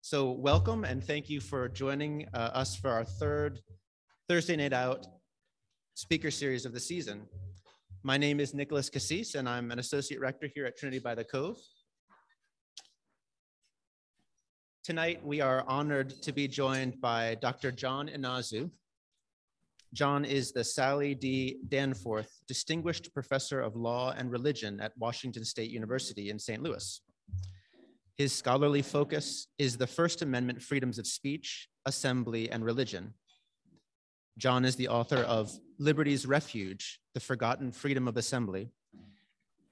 So welcome and thank you for joining us for our third Thursday Night Out speaker series of the season. My name is Nicholas Cassis and I'm an associate rector here at Trinity-by-the-Cove. Tonight, we are honored to be joined by Dr. John Inazu. John is the Sally D. Danforth Distinguished Professor of Law and Religion at Washington State University in St. Louis. His scholarly focus is the First Amendment freedoms of speech, assembly, and religion. John is the author of Liberty's Refuge, The Forgotten Freedom of Assembly,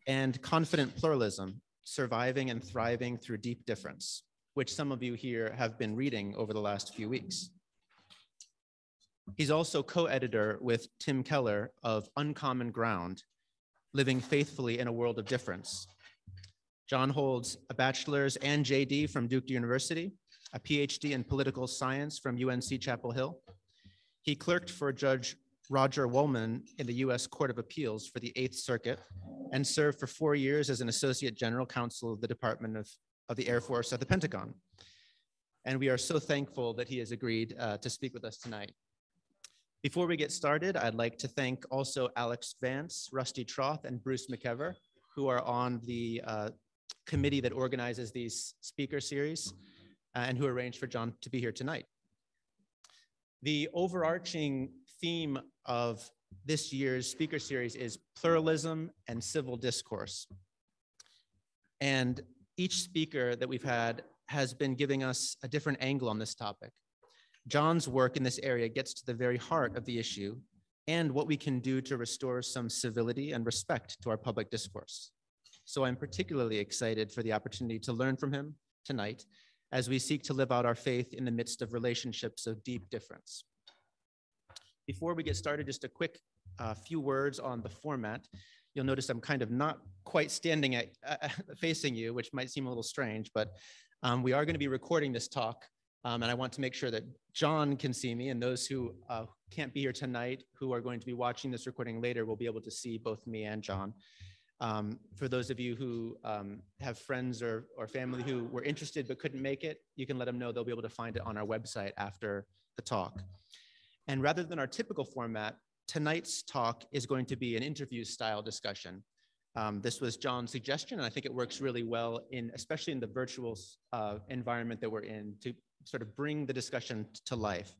and Confident Pluralism, Surviving and Thriving Through Deep Difference, which some of you here have been reading over the last few weeks. He's also co-editor with Tim Keller of Uncommon Ground, Living Faithfully in a World of Difference. John holds a bachelor's and JD from Duke University, a PhD in political science from UNC Chapel Hill. He clerked for Judge Roger Woolman in the US Court of Appeals for the Eighth Circuit and served for 4 years as an associate general counsel of the Department of the Air Force at the Pentagon. And we are so thankful that he has agreed to speak with us tonight. Before we get started, I'd like to thank also Alex Vance, Rusty Troth, and Bruce McKever, who are on the committee that organizes these speaker series and who arranged for John to be here tonight. The overarching theme of this year's speaker series is pluralism and civil discourse. And each speaker that we've had has been giving us a different angle on this topic. John's work in this area gets to the very heart of the issue and what we can do to restore some civility and respect to our public discourse. So I'm particularly excited for the opportunity to learn from him tonight as we seek to live out our faith in the midst of relationships of deep difference. Before we get started, just a quick few words on the format. You'll notice I'm kind of not quite standing facing you, which might seem a little strange, but we are going to be recording this talk. And I want to make sure that John can see me, and those who can't be here tonight, who are going to be watching this recording later, will be able to see both me and John. For those of you who have friends or family who were interested but couldn't make it, you can let them know. They'll be able to find it on our website after the talk. And rather than our typical format, tonight's talk is going to be an interview style discussion. This was John's suggestion, and I think it works really well especially in the virtual environment that we're in, to sort of bring the discussion to life.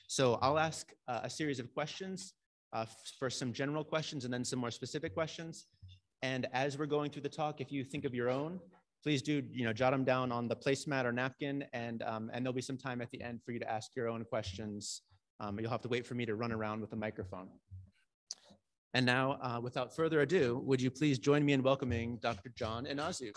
So I'll ask a series of questions for some general questions and then some more specific questions. And as we're going through the talk, if you think of your own, please do jot them down on the placemat or napkin, and there'll be some time at the end for you to ask your own questions. You'll have to wait for me to run around with the microphone. And now, without further ado, would you please join me in welcoming Dr. John Inazu.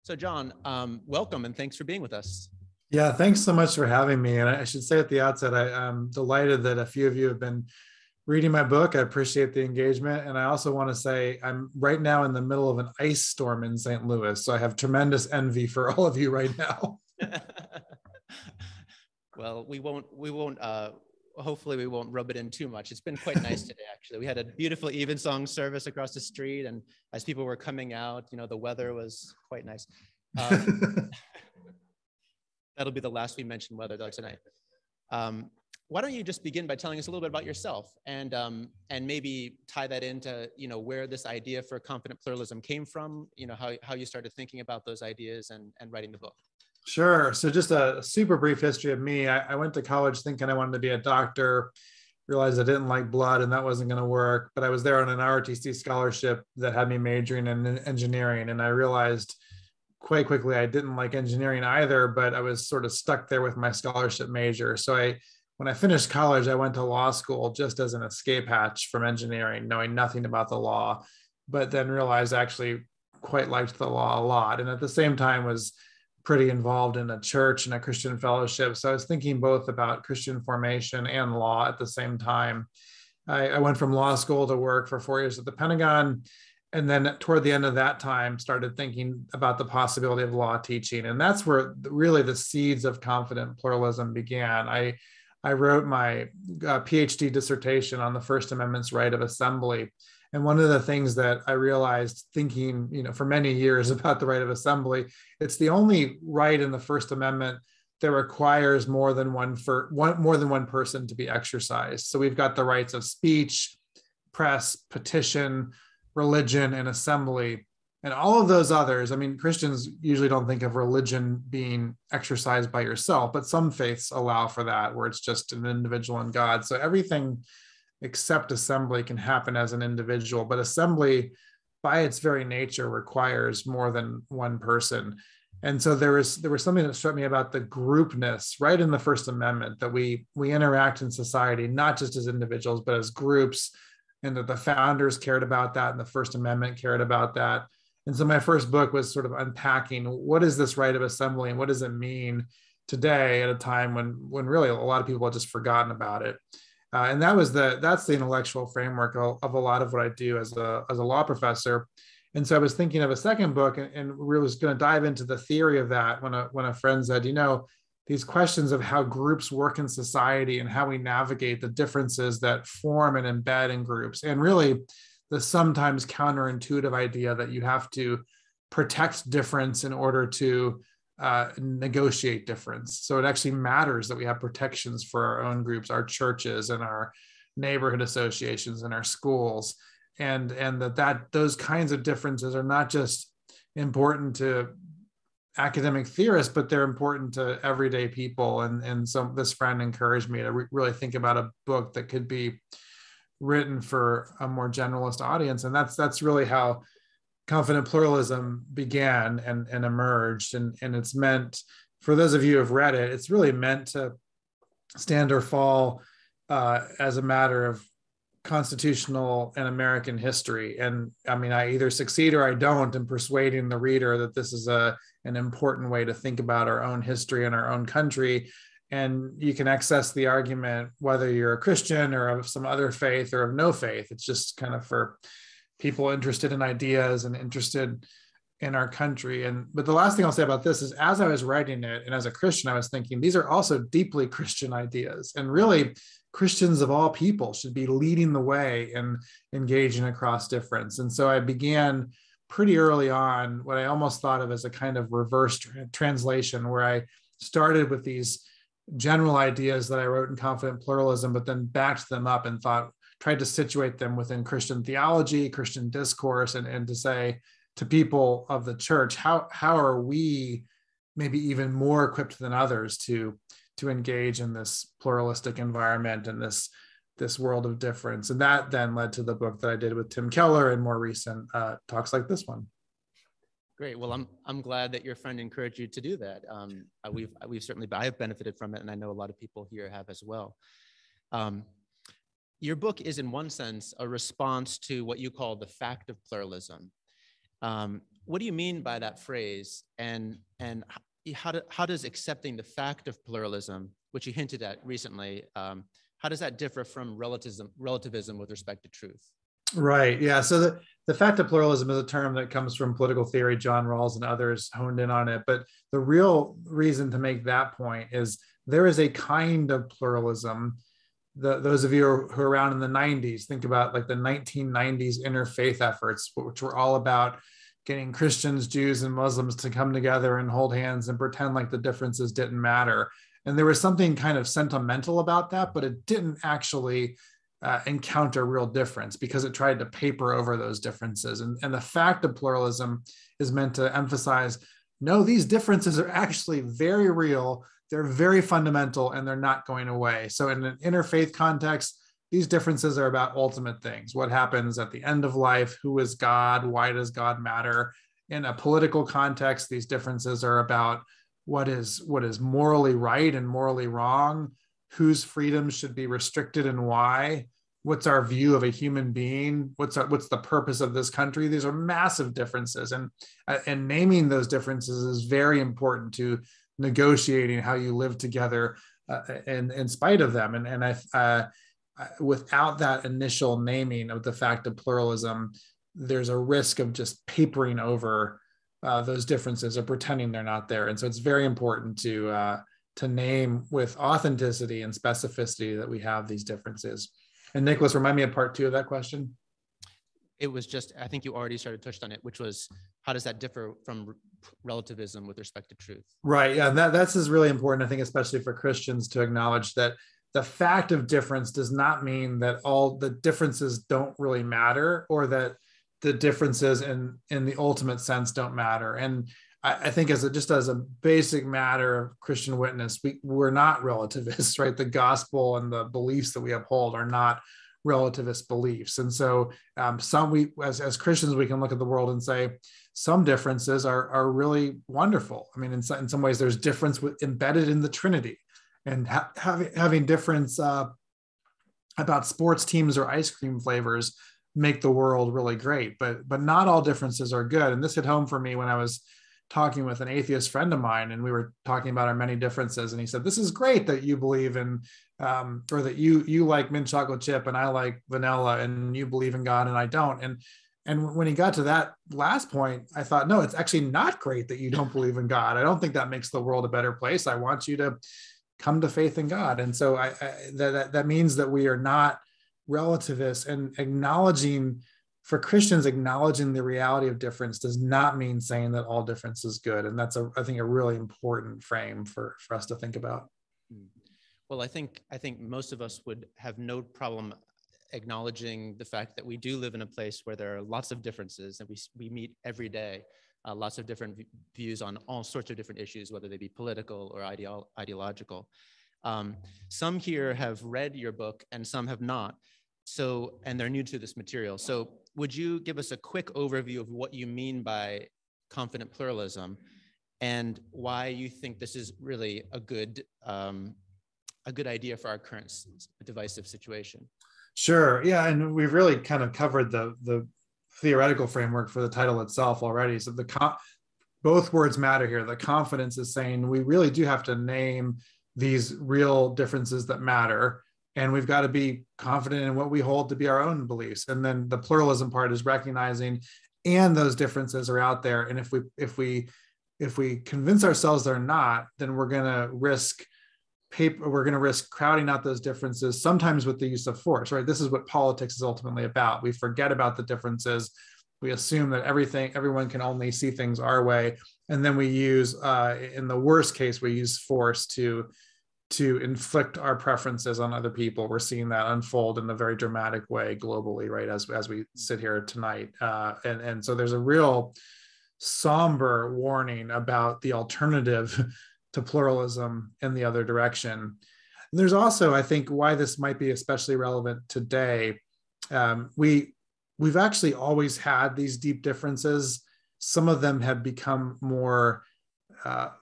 So John, welcome and thanks for being with us. Yeah, thanks so much for having me. And I should say at the outset, I'm delighted that a few of you have been reading my book. I appreciate the engagement. And I also want to say I'm right now in the middle of an ice storm in St. Louis. So I have tremendous envy for all of you right now. Well, hopefully we won't rub it in too much. It's been quite nice today, actually. We had a beautiful evensong service across the street. And as people were coming out, the weather was quite nice. That'll be the last we mention weather though tonight. Why don't you just begin by telling us a little bit about yourself and maybe tie that into where this idea for confident pluralism came from, how you started thinking about those ideas and writing the book. Sure. So just a super brief history of me. I went to college thinking I wanted to be a doctor, realized I didn't like blood and that wasn't going to work, but I was there on an ROTC scholarship that had me majoring in engineering, and I realized quite quickly I didn't like engineering either, but I was sort of stuck there with my scholarship major. So when I finished college, I went to law school just as an escape hatch from engineering, knowing nothing about the law, but then realized I actually quite liked the law a lot. And at the same time was pretty involved in a church and a Christian fellowship. So I was thinking both about Christian formation and law at the same time. I went from law school to work for 4 years at the Pentagon. And then toward the end of that time, started thinking about the possibility of law teaching. And that's where really the seeds of confident pluralism began. I wrote my PhD dissertation on the First Amendment's right of assembly. And one of the things that I realized thinking, for many years about the right of assembly, it's the only right in the First Amendment that requires more than one person to be exercised. So we've got the rights of speech, press, petition, religion, and assembly. And all of those others, I mean, Christians usually don't think of religion being exercised by yourself, but some faiths allow for that, where it's just an individual in God. So everything except assembly can happen as an individual, but assembly by its very nature requires more than one person. And so there was something that struck me about the groupness right in the First Amendment, that we interact in society, not just as individuals, but as groups, and that the founders cared about that and the First Amendment cared about that. And so my first book was sort of unpacking, what is this right of assembly and what does it mean today at a time when really a lot of people have just forgotten about it. And that's the intellectual framework of a lot of what I do as a law professor. And so I was thinking of a second book, and we was going to dive into the theory of that when a friend said, these questions of how groups work in society and how we navigate the differences that form and embed in groups, and really the sometimes counterintuitive idea that you have to protect difference in order to negotiate difference. So it actually matters that we have protections for our own groups, our churches and our neighborhood associations and our schools, and that those kinds of differences are not just important to academic theorists, but they're important to everyday people. And so this friend encouraged me to really think about a book that could be written for a more generalist audience. And that's really how Confident Pluralism began and emerged. And it's meant, for those of you who have read it, it's really meant to stand or fall as a matter of constitutional and American history. And I mean, I either succeed or I don't in persuading the reader that this is an important way to think about our own history and our own country. And you can access the argument whether you're a Christian or of some other faith or of no faith. It's just kind of for people interested in ideas and interested in our country. But the last thing I'll say about this is, as I was writing it, and as a Christian, I was thinking, these are also deeply Christian ideas. And really, Christians of all people should be leading the way in engaging across difference. And so I began pretty early on what I almost thought of as a kind of reverse translation, where I started with these general ideas that I wrote in Confident Pluralism, but then backed them up and tried to situate them within Christian theology, Christian discourse, and to say to people of the church, how are we maybe even more equipped than others to engage in this pluralistic environment and this world of difference. And that then led to the book that I did with Tim Keller and more recent talks like this one. Great. Well, I'm glad that your friend encouraged you to do that. We've certainly, I have benefited from it, and I know a lot of people here have as well. Your book is, in one sense, a response to what you call the fact of pluralism. What do you mean by that phrase? And how does accepting the fact of pluralism, which you hinted at recently, how does that differ from relativism with respect to truth? Right. Yeah. So the fact of pluralism is a term that comes from political theory. John Rawls and others honed in on it. But the real reason to make that point is there is a kind of pluralism. Those of you who are around in the 90s, think about like the 1990s interfaith efforts, which were all about getting Christians, Jews, and Muslims to come together and hold hands and pretend like the differences didn't matter. And there was something kind of sentimental about that, but it didn't actually encounter real difference because it tried to paper over those differences. And the fact of pluralism is meant to emphasize, no, these differences are actually very real. They're very fundamental and they're not going away. So in an interfaith context, these differences are about ultimate things. What happens at the end of life? Who is God? Why does God matter? In a political context, these differences are about what is morally right and morally wrong, whose freedoms should be restricted and why, what's our view of a human being, what's the purpose of this country. These are massive differences, and naming those differences is very important to negotiating how you live together in spite of them. And without that initial naming of the fact of pluralism, there's a risk of just papering over those differences or pretending they're not there. And so it's very important to name with authenticity and specificity that we have these differences. And Nicholas, remind me of part 2 of that question. it was just, I think you already touched on it, which was, how does that differ from relativism with respect to truth? Right. Yeah. That's is really important, I think, especially for Christians to acknowledge that the fact of difference does not mean that all the differences don't really matter, or that the differences in the ultimate sense don't matter. And I think as a basic matter of Christian witness, we're not relativists, right? The gospel and the beliefs that we uphold are not relativist beliefs. And so as Christians, we can look at the world and say, some differences are really wonderful. I mean, in some ways, there's difference embedded in the Trinity, and having difference about sports teams or ice cream flavors make the world really great. But not all differences are good. And this hit home for me when I was talking with an atheist friend of mine, and we were talking about our many differences. And he said, "This is great that you believe in, or that you like mint chocolate chip and I like vanilla, and you believe in God and I don't." And when he got to that last point, I thought, no, it's actually not great that you don't believe in God. I don't think that makes the world a better place. I want you to come to faith in God. And so that means that we are not relativists, and acknowledging, for Christians, acknowledging the reality of difference does not mean saying that all difference is good. And that's I think a really important frame for us to think about. Well, I think most of us would have no problem acknowledging the fact that we do live in a place where there are lots of differences, and we meet every day, lots of different views on all sorts of different issues, whether they be political or ideological. Some here have read your book and some have not. So, and they're new to this material. So would you give us a quick overview of what you mean by confident pluralism, and why you think this is really a good idea for our current divisive situation? Sure. Yeah. And we've really kind of covered the theoretical framework for the title itself already. So both words matter here. The confidence is saying we really do have to name these real differences that matter, and we've got to be confident in what we hold to be our own beliefs. And then the pluralism part is recognizing, and those differences are out there. And if we convince ourselves they're not, then we're going to risk crowding out those differences, sometimes with the use of force, right? This is what politics is ultimately about. We forget about the differences. We assume that everyone can only see things our way. And then we use, in the worst case, we use force to inflict our preferences on other people. We're seeing that unfold in a very dramatic way globally, right? As we sit here tonight. And so there's a real somber warning about the alternative to pluralism in the other direction. And there's also, I think, why this might be especially relevant today. We've actually always had these deep differences. Some of them have become more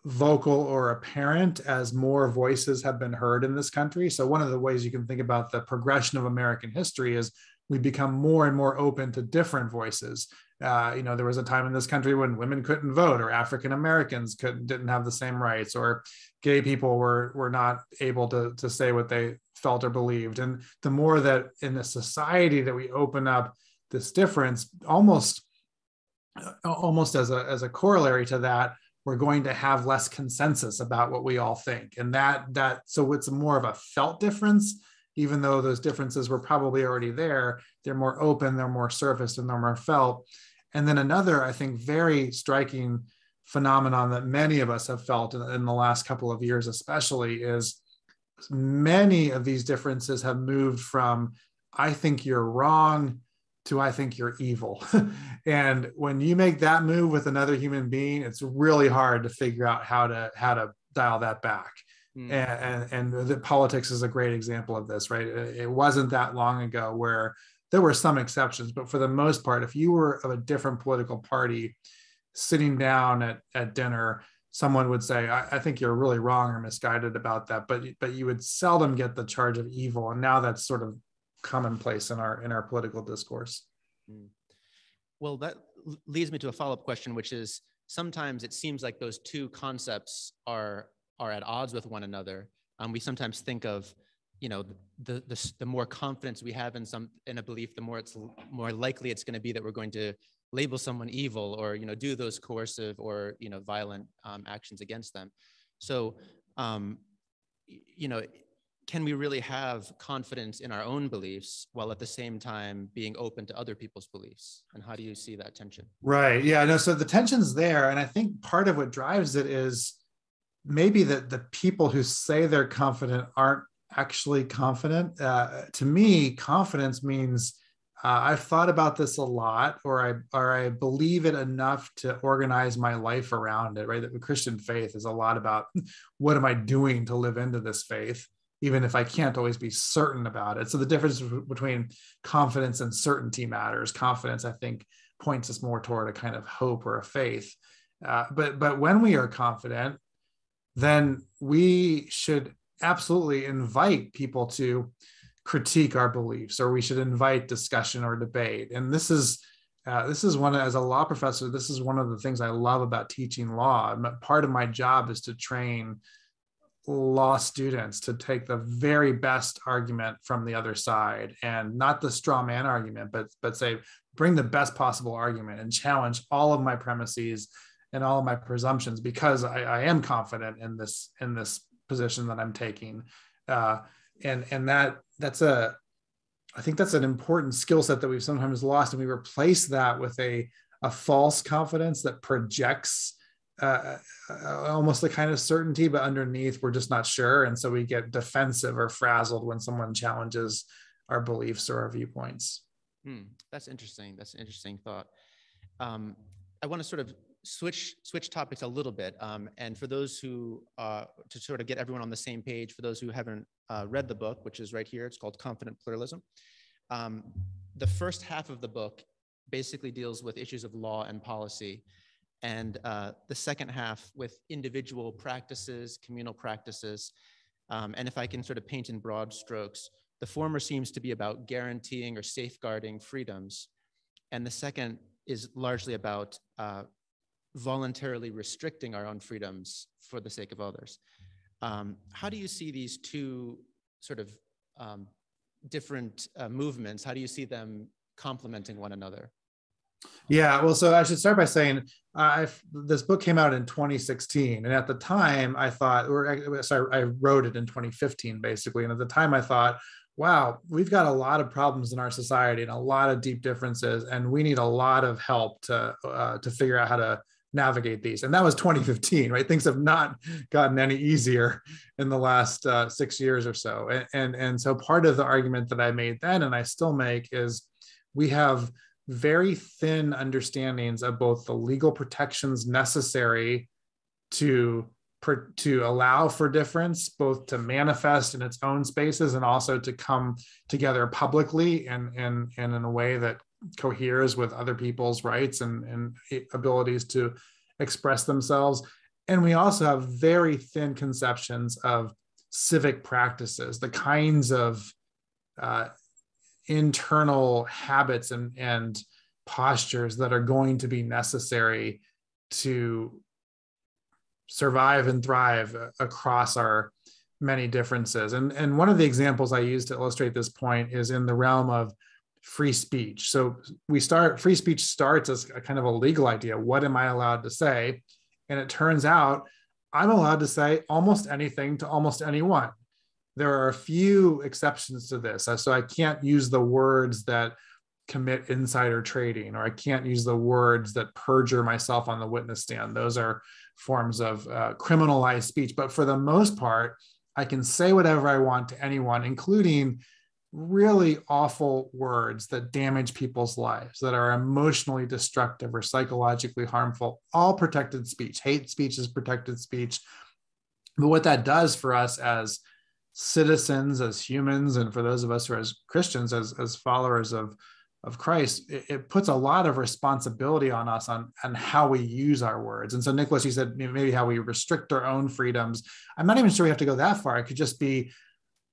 vocal or apparent as more voices have been heard in this country. So one of the ways you can think about the progression of American history is we become more and more open to different voices. There was a time in this country when women couldn't vote, or African Americans didn't have the same rights, or gay people were not able to say what they felt or believed. And the more that in a society that we open up this difference, almost as a corollary to that, we're going to have less consensus about what we all think. And so it's more of a felt difference. Even though those differences were probably already there, they're more open, they're more surfaced, and they're more felt. And then another, I think, very striking phenomenon that many of us have felt in the last couple of years especially is many of these differences have moved from "I think you're wrong" to "I think you're evil." And when you make that move with another human being, it's really hard to figure out how to dial that back. And the politics is a great example of this, right? It wasn't that long ago where there were some exceptions, but for the most part, if you were of a different political party sitting down at dinner, someone would say, I think you're really wrong or misguided about that, but you would seldom get the charge of evil. And now that's sort of commonplace in our political discourse. Well, that leads me to a follow-up question, which is, sometimes it seems like those two concepts are at odds with one another. We sometimes think of, the more confidence we have in a belief, the more likely it's going to be that we're going to label someone evil, or do those coercive or violent actions against them. So can we really have confidence in our own beliefs while at the same time being open to other people's beliefs? And how do you see that tension? Right. Yeah. No. So the tension's there, and I think part of what drives it is maybe that the people who say they're confident aren't actually confident. To me, confidence means I've thought about this a lot, or I believe it enough to organize my life around it. Right. The Christian faith is a lot about what am I doing to live into this faith, even if I can't always be certain about it. So the difference between confidence and certainty matters. Confidence, I think, points us more toward a kind of hope or a faith. But when we are confident, then we should absolutely invite people to critique our beliefs, or we should invite discussion or debate. And this is one, as a law professor, this is one of the things I love about teaching law. Part of my job is to train law students to take the very best argument from the other side, and not the straw man argument, but say, bring the best possible argument and challenge all of my premises and all of my presumptions, because I am confident in this position that I'm taking. And that's I think that's an important skill set that we've sometimes lost, and we replace that with a false confidence that projects almost a kind of certainty, but underneath we're just not sure, and so we get defensive or frazzled when someone challenges our beliefs or our viewpoints. That's interesting. That's an interesting thought. I want to sort of switch topics a little bit, and for those who to sort of get everyone on the same page, for those who haven't read the book, which is right here, it's called Confident Pluralism. The first half of the book basically deals with issues of law and policy, and the second half with individual practices, communal practices. And if I can sort of paint in broad strokes, the former seems to be about guaranteeing or safeguarding freedoms, and the second is largely about voluntarily restricting our own freedoms for the sake of others. How do you see these two sort of different movements? How do you see them complementing one another? Yeah, well, so I should start by saying this book came out in 2016, and at the time I thought, I wrote it in 2015 basically, and at the time I thought, wow, we've got a lot of problems in our society and a lot of deep differences, and we need a lot of help to figure out how to navigate these. And that was 2015, right? Things have not gotten any easier in the last 6 years or so. And so part of the argument that I made then, and I still make, is we have very thin understandings of both the legal protections necessary to allow for difference, both to manifest in its own spaces and also to come together publicly and in a way that coheres with other people's rights and abilities to express themselves. And we also have very thin conceptions of civic practices, the kinds of internal habits and postures that are going to be necessary to survive and thrive across our many differences. And one of the examples I use to illustrate this point is in the realm of free speech. So free speech starts as a kind of a legal idea. What am I allowed to say? And it turns out I'm allowed to say almost anything to almost anyone. There are a few exceptions to this. So I can't use the words that commit insider trading, or I can't use the words that perjure myself on the witness stand. Those are forms of criminalized speech. But for the most part, I can say whatever I want to anyone, including really awful words that damage people's lives, that are emotionally destructive or psychologically harmful. All protected speech. Hate speech is protected speech. But what that does for us as citizens, as humans, and for those of us who are as Christians, as followers of Christ, it puts a lot of responsibility on us on how we use our words. And so, Nicholas, you said maybe how we restrict our own freedoms. I'm not even sure we have to go that far. It could just be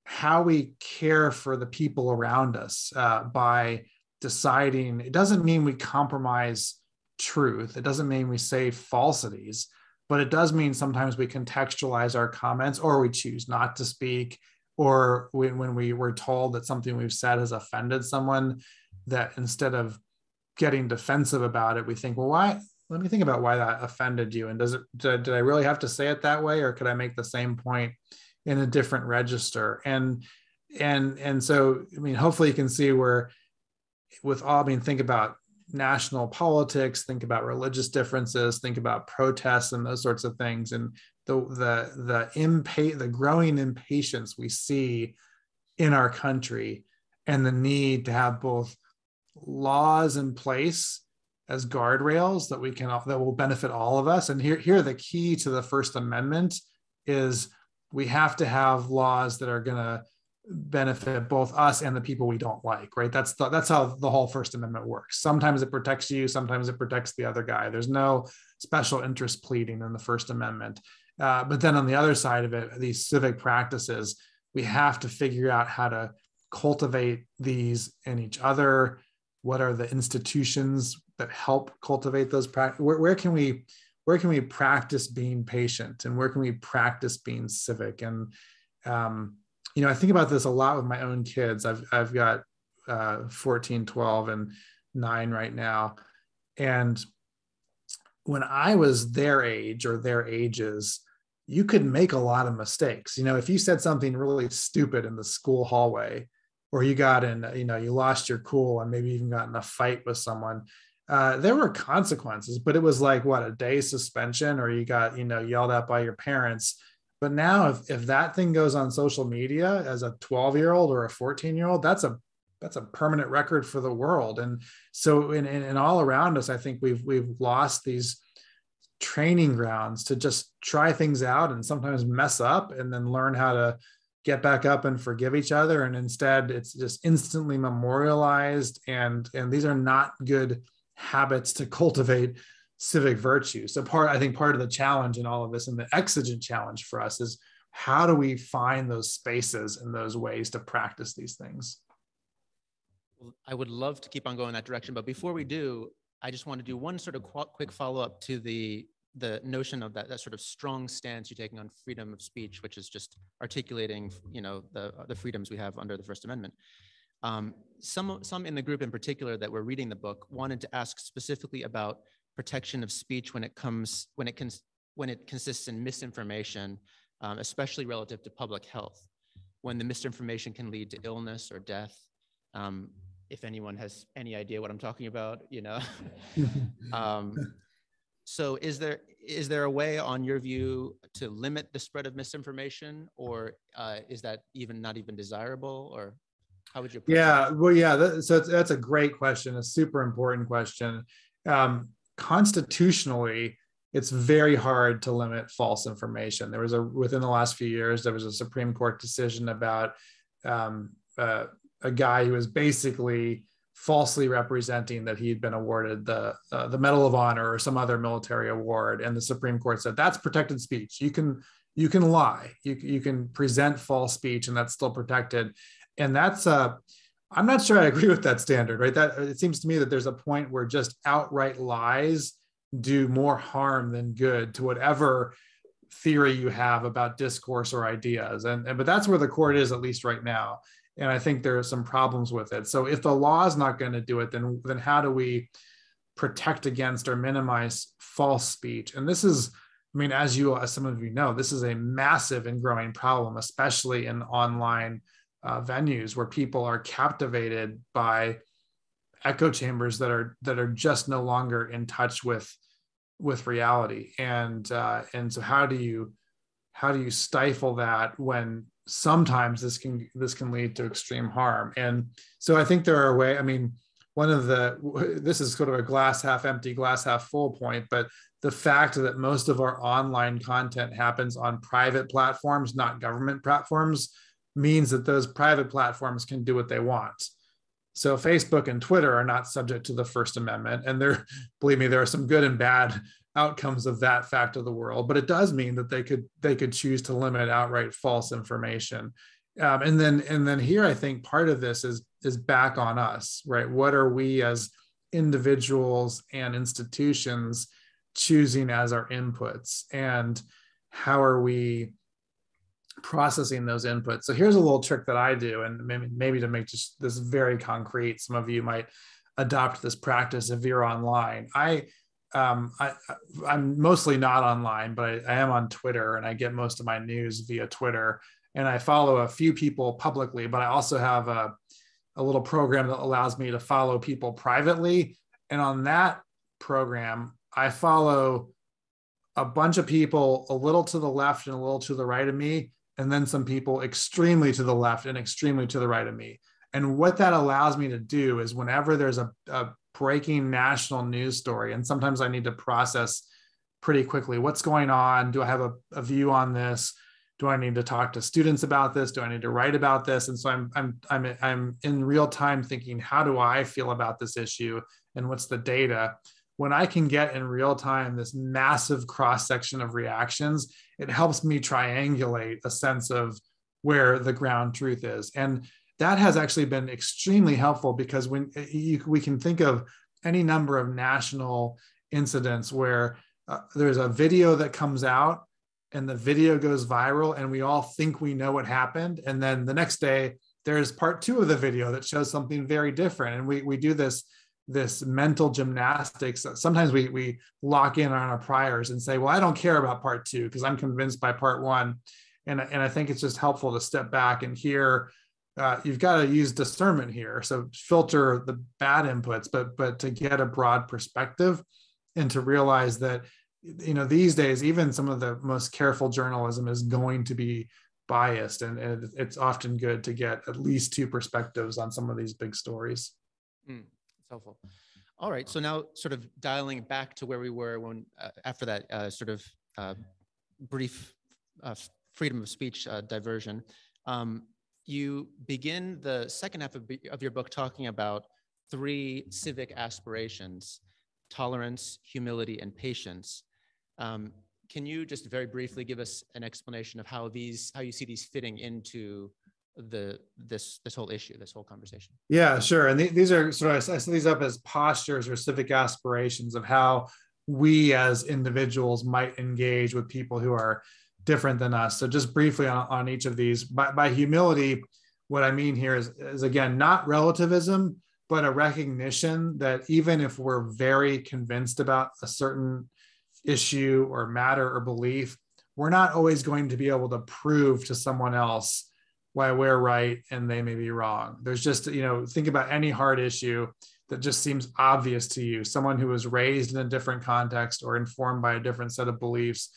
how we care for the people around us by deciding. It doesn't mean we compromise truth. It doesn't mean we say falsities, but it does mean sometimes we contextualize our comments, or we choose not to speak, or when we were told that something we've said has offended someone, that instead of getting defensive about it, we think, well, why? Let me think about why that offended you. And did I really have to say it that way? Or could I make the same point in a different register. And so, I mean, hopefully you can see where with all, I mean, think about national politics, think about religious differences, think about protests and those sorts of things. And the growing impatience we see in our country, and the need to have both laws in place as guardrails that will benefit all of us. And here the key to the First Amendment is we have to have laws that are going to benefit both us and the people we don't like, right? That's how the whole First Amendment works. Sometimes it protects you, sometimes it protects the other guy. There's no special interest pleading in the First Amendment. But then on the other side of it, these civic practices, we have to figure out how to cultivate these in each other. What are the institutions that help cultivate those practices? Where can we practice being patient, and where can we practice being civic? And I think about this a lot with my own kids. I've got 14, 12, and 9 right now. And when I was their age or their ages, you could make a lot of mistakes. If you said something really stupid in the school hallway, or you got in, you lost your cool and maybe even got in a fight with someone, there were consequences, but it was like, what, a day suspension, or you got, yelled at by your parents. But now if that thing goes on social media as a 12-year-old or a 14-year-old, that's a permanent record for the world. And so in all around us, I think we've lost these training grounds to just try things out and sometimes mess up and then learn how to get back up and forgive each other. And instead it's just instantly memorialized. And these are not good habits to cultivate civic virtue. So I think part of the challenge in all of this, and the exigent challenge for us, is how do we find those spaces and those ways to practice these things? Well, I would love to keep on going that direction, but before we do, I just want to do one sort of quick follow-up to the notion of that sort of strong stance you're taking on freedom of speech, which is just articulating, the freedoms we have under the First Amendment. Some in the group in particular that were reading the book wanted to ask specifically about protection of speech when it consists in misinformation, especially relative to public health, when the misinformation can lead to illness or death. If anyone has any idea what I'm talking about, So is there a way, on your view, to limit the spread of misinformation, or is that not even desirable, or how would you approach that? Well, so that's a great question, a super important question. Constitutionally, it's very hard to limit false information. Within the last few years, there was a Supreme Court decision about a guy who was basically falsely representing that he had been awarded the Medal of Honor or some other military award, and the Supreme Court said that's protected speech. You can lie, you can present false speech, and that's still protected. And that's I'm not sure I agree with that standard, right? That it seems to me that there's a point where just outright lies do more harm than good to whatever theory you have about discourse or ideas. But that's where the court is, at least right now. And I think there are some problems with it. So if the law is not going to do it, then how do we protect against or minimize false speech? And this is, as some of you know, this is a massive and growing problem, especially in online venues where people are captivated by echo chambers that are just no longer in touch with reality. And so how do you stifle that when sometimes this can lead to extreme harm? And so I think there are ways. This is sort of a glass half empty, glass half full point, but the fact that most of our online content happens on private platforms, not government platforms, means that those private platforms can do what they want. So Facebook and Twitter are not subject to the First Amendment. And believe me, there are some good and bad outcomes of that fact of the world, but it does mean that they could choose to limit outright false information. And then here, I think part of this is back on us, right? What are we as individuals and institutions choosing as our inputs, and how are we processing those inputs? So here's a little trick that I do, and maybe to make just this very concrete, some of you might adopt this practice if you're online. I'm mostly not online, but I am on Twitter, and I get most of my news via Twitter. And I follow a few people publicly, but I also have a little program that allows me to follow people privately. And on that program, I follow a bunch of people a little to the left and a little to the right of me, and then some people extremely to the left and extremely to the right of me. And what that allows me to do is whenever there's a breaking national news story, and sometimes I need to process pretty quickly, what's going on? Do I have a view on this? Do I need to talk to students about this? Do I need to write about this? And so I'm in real time thinking, how do I feel about this issue? And what's the data? When I can get in real time this massive cross section of reactions, it helps me triangulate a sense of where the ground truth is. And that has actually been extremely helpful, because when we can think of any number of national incidents where there's a video that comes out and the video goes viral and we all think we know what happened. And then the next day, there's part 2 of the video that shows something very different. And we do this mental gymnastics. Sometimes we lock in on our priors and say, well, I don't care about part 2 because I'm convinced by part 1. And I think it's just helpful to step back and hear. You've got to use discernment here. So filter the bad inputs, but to get a broad perspective and to realize that, these days, even some of the most careful journalism is going to be biased. And it's often good to get at least 2 perspectives on some of these big stories. It's helpful. All right. So now sort of dialing back to where we were when after that brief freedom of speech diversion, you begin the second half of your book talking about 3 civic aspirations: tolerance, humility, and patience. Can you just very briefly give us an explanation of how you see these fitting into this whole issue, this whole conversation? Yeah, sure. And these are sort of, I set these up as postures or civic aspirations of how we as individuals might engage with people who are different than us. So just briefly on each of these, by humility, what I mean here is again, not relativism, but a recognition that even if we're very convinced about a certain issue or matter or belief, we're not always going to be able to prove to someone else why we're right and they may be wrong. There's just, think about any hard issue that just seems obvious to you. Someone who was raised in a different context or informed by a different set of beliefs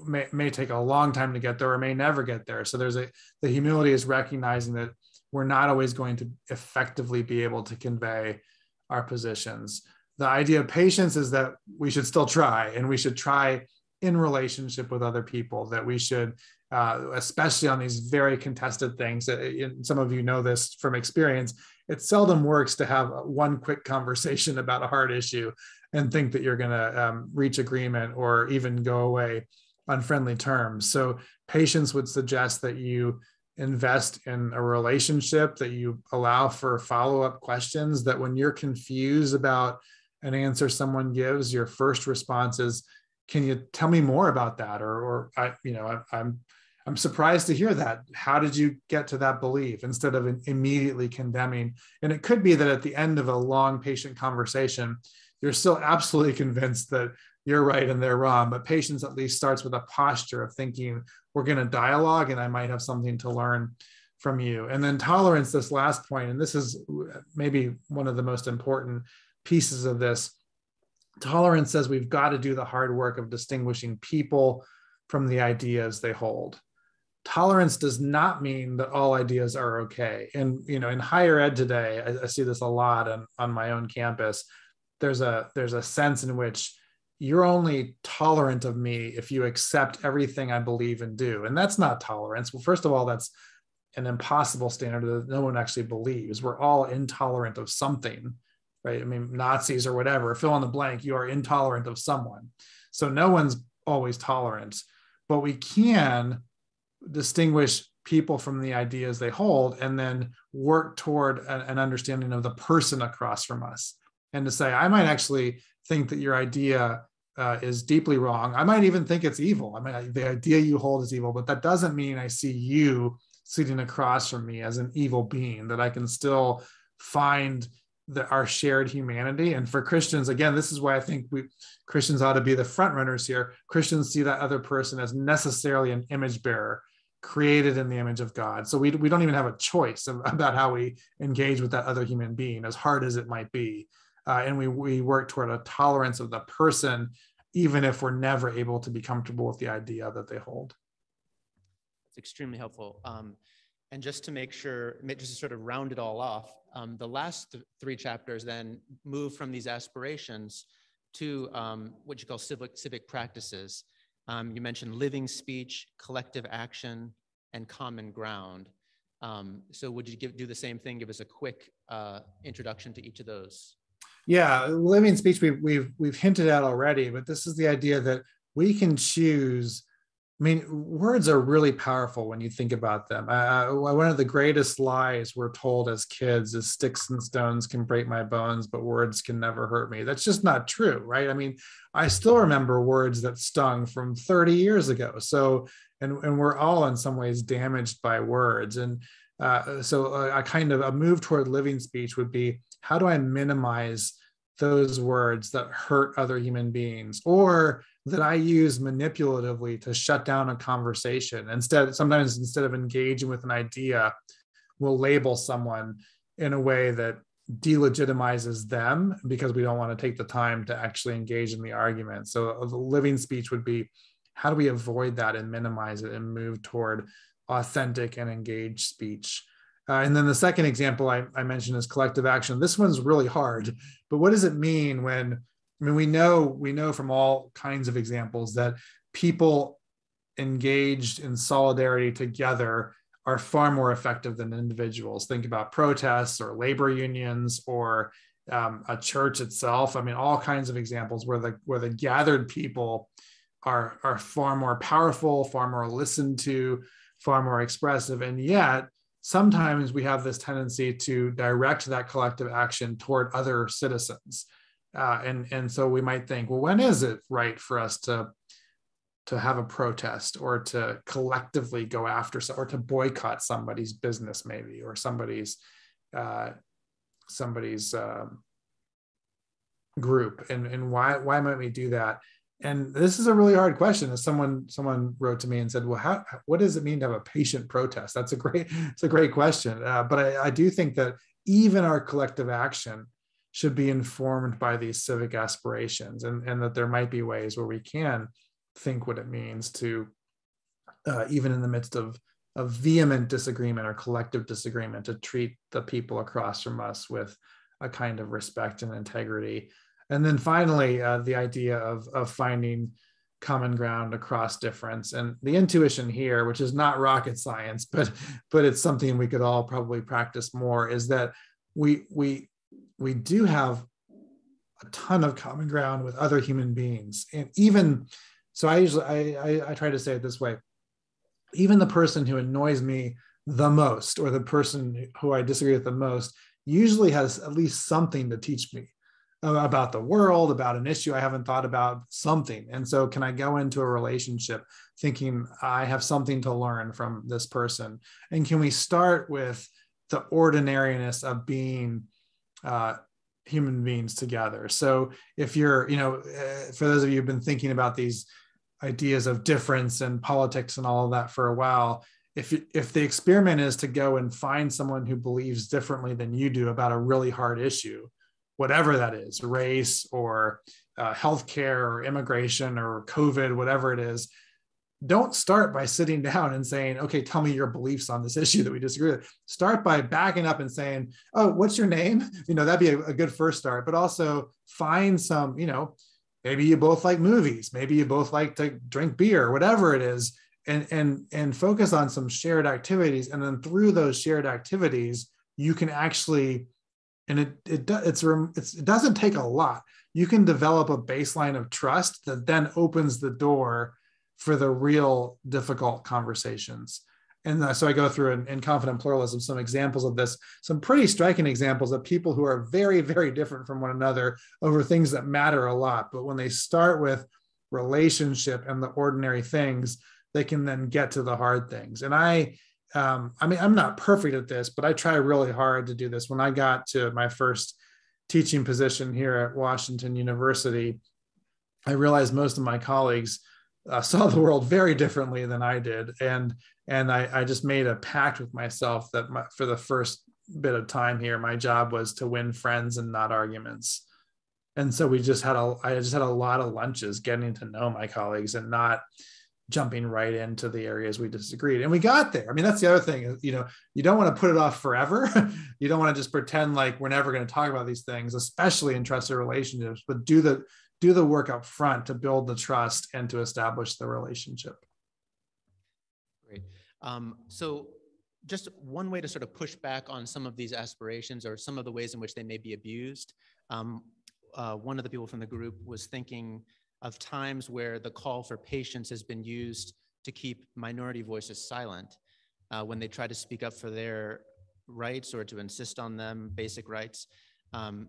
may take a long time to get there or may never get there. So the humility is recognizing that we're not always going to effectively be able to convey our positions. The idea of patience is that we should still try, and we should try in relationship with other people, that we should, especially on these very contested things, some of you know this from experience, it seldom works to have one quick conversation about a hard issue and think that you're going to reach agreement or even go away on friendly terms. So patience would suggest that you invest in a relationship, that you allow for follow-up questions, that when you're confused about an answer someone gives, your first response is, can you tell me more about that? I'm surprised to hear that. How did you get to that belief? Instead of immediately condemning. And it could be that at the end of a long, patient conversation, you're still absolutely convinced that you're right and they're wrong. But patience at least starts with a posture of thinking, we're going to dialogue and I might have something to learn from you. And then tolerance, this last point, and this is maybe one of the most important pieces of this. Tolerance says we've got to do the hard work of distinguishing people from the ideas they hold. Tolerance does not mean that all ideas are okay. And in higher ed today, I see this a lot on my own campus. There's a sense in which you're only tolerant of me if you accept everything I believe and do. And that's not tolerance. Well, first of all, that's an impossible standard that no one actually believes. We're all intolerant of something, right? I mean, Nazis or whatever, fill in the blank, you are intolerant of someone. So no one's always tolerant, but we can distinguish people from the ideas they hold and then work toward an understanding of the person across from us. And to say, I might actually think that your idea is deeply wrong. I might even think it's evil. I mean, the idea you hold is evil, but that doesn't mean I see you sitting across from me as an evil being, that I can still find our shared humanity. And for Christians, again, this is why I think Christians ought to be the front runners here. Christians see that other person as necessarily an image bearer, created in the image of God. So we don't even have a choice about how we engage with that other human being, as hard as it might be. And we work toward a tolerance of the person, even if we're never able to be comfortable with the idea that they hold. It's extremely helpful. And just to make sure, just to sort of round it all off, the last three chapters then move from these aspirations to what you call civic practices. You mentioned living speech, collective action, and common ground. So would you do the same thing? Give us a quick introduction to each of those. Yeah, living speech we've hinted at already, but this is the idea that we can choose. I mean, words are really powerful when you think about them. One of the greatest lies we're told as kids is sticks and stones can break my bones, but words can never hurt me. That's just not true, right? I mean, I still remember words that stung from 30 years ago. So, and we're all in some ways damaged by words. And so a move toward living speech would be, how do I minimize those words that hurt other human beings, or that I use manipulatively to shut down a conversation? Sometimes instead of engaging with an idea, we'll label someone in a way that delegitimizes them because we don't want to take the time to actually engage in the argument. So the living speech would be, how do we avoid that and minimize it and move toward authentic and engaged speech? And then the second example I mentioned is collective action. This one's really hard, but what does it mean when, we know from all kinds of examples that people engaged in solidarity together are far more effective than individuals. Think about protests or labor unions or a church itself. I mean, all kinds of examples where the gathered people are far more powerful, far more listened to, far more expressive, and yet sometimes we have this tendency to direct that collective action toward other citizens. And so we might think, well, when is it right for us to have a protest or to collectively go after, or to boycott somebody's business maybe, or somebody's group? And why might we do that? And this is a really hard question. As someone wrote to me and said, well, what does it mean to have a patient protest? It's a great question. But I do think that even our collective action should be informed by these civic aspirations, and that there might be ways where we can think what it means to, even in the midst of vehement disagreement or collective disagreement, to treat the people across from us with a kind of respect and integrity. And then finally, the idea of finding common ground across difference. And the intuition here, which is not rocket science, but it's something we could all probably practice more, is that we do have a ton of common ground with other human beings. And even, so I try to say it this way, even the person who annoys me the most, or the person who I disagree with the most, usually has at least something to teach me about the world, about an issue I haven't thought about, something. And so can I go into a relationship thinking I have something to learn from this person? And can we start with the ordinariness of being human beings together? So if you're, for those of you who've been thinking about these ideas of difference and politics and all of that for a while, if the experiment is to go and find someone who believes differently than you do about a really hard issue, whatever that is, race or healthcare or immigration or COVID, whatever it is, don't start by sitting down and saying, okay, tell me your beliefs on this issue that we disagree with. Start by backing up and saying, oh, what's your name? That'd be a good first start, but also find some, maybe you both like movies, maybe you both like to drink beer, whatever it is, and focus on some shared activities. And then through those shared activities, you can actually, and it doesn't take a lot. You can develop a baseline of trust that then opens the door for the real difficult conversations. And so I go through in Confident Pluralism some examples of this, some pretty striking examples of people who are very, very different from one another over things that matter a lot. But when they start with relationship and the ordinary things, they can then get to the hard things. And I'm not perfect at this, but I try really hard to do this. When I got to my first teaching position here at Washington University, I realized most of my colleagues saw the world very differently than I did. And I just made a pact with myself that for the first bit of time here, my job was to win friends and not arguments. And so I just had a lot of lunches getting to know my colleagues and not jumping right into the areas we disagreed. And we got there. I mean, that's the other thing, you don't want to put it off forever. You don't want to just pretend like we're never going to talk about these things, especially in trusted relationships, but do the work up front to build the trust and to establish the relationship. Great. So just one way to sort of push back on some of these aspirations or some of the ways in which they may be abused. One of the people from the group was thinking of times where the call for patience has been used to keep minority voices silent when they try to speak up for their rights or to insist on them, basic rights.